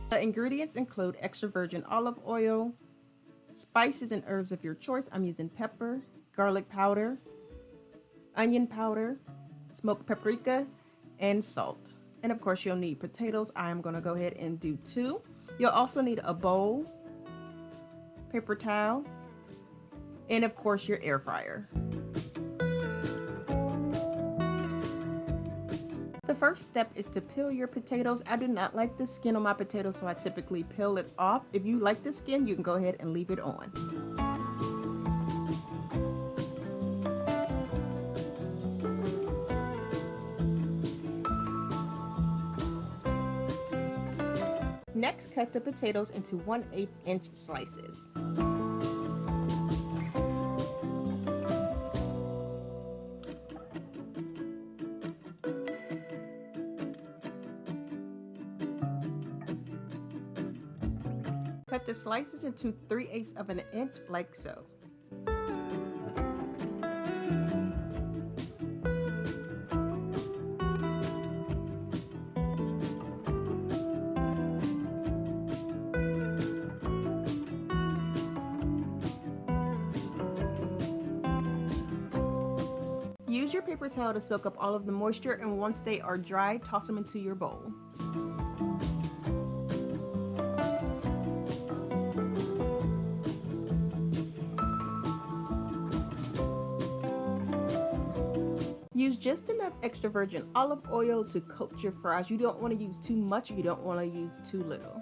The ingredients include extra virgin olive oil, spices and herbs of your choice. I'm using pepper, garlic powder, onion powder, smoked paprika, and salt. And of course you'll need potatoes. I am going to go ahead and do 2. You'll also need a bowl, paper towel, and of course your air fryer. The first step is to peel your potatoes. I do not like the skin on my potatoes, so I typically peel it off. If you like the skin, you can go ahead and leave it on. Next, cut the potatoes into 1/8 inch slices. Cut the slices into 3/8 of an inch like so. Use your paper towel to soak up all of the moisture, and once they are dry, toss them into your bowl. Use just enough extra virgin olive oil to coat your fries. You don't want to use too much, you don't want to use too little.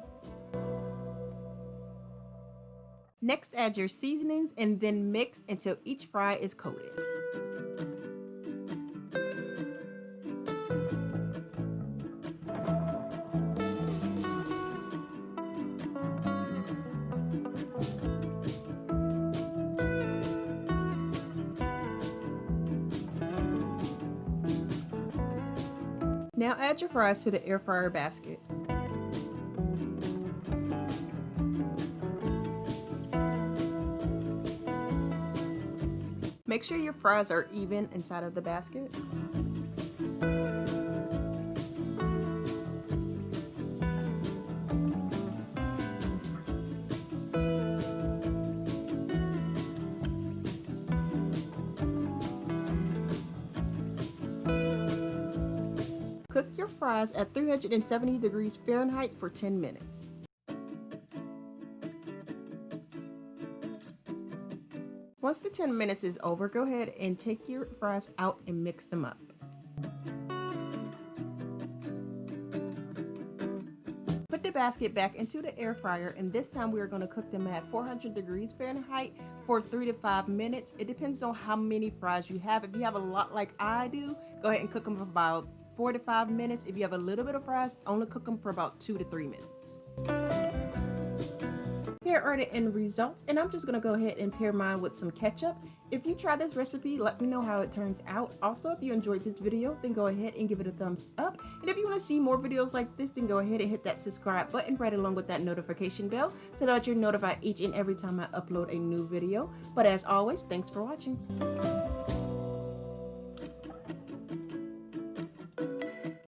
Next, add your seasonings and then mix until each fry is coated. Now add your fries to the air fryer basket. Make sure your fries are even inside of the basket. Cook your fries at 370 degrees Fahrenheit for 10 minutes. Once the 10 minutes is over, go ahead and take your fries out and mix them up. Put the basket back into the air fryer, and this time we are going to cook them at 400 degrees Fahrenheit for 3 to 5 minutes. It depends on how many fries you have. If you have a lot like I do, go ahead and cook them for about 4 to 5 minutes. If you have a little bit of fries, only cook them for about 2 to 3 minutes. Here are the end results, and I'm just going to go ahead and pair mine with some ketchup. If you try this recipe, let me know how it turns out. Also, if you enjoyed this video, then go ahead and give it a thumbs up. And if you want to see more videos like this, then go ahead and hit that subscribe button right along with that notification bell so that you're notified each and every time I upload a new video. But as always, thanks for watching.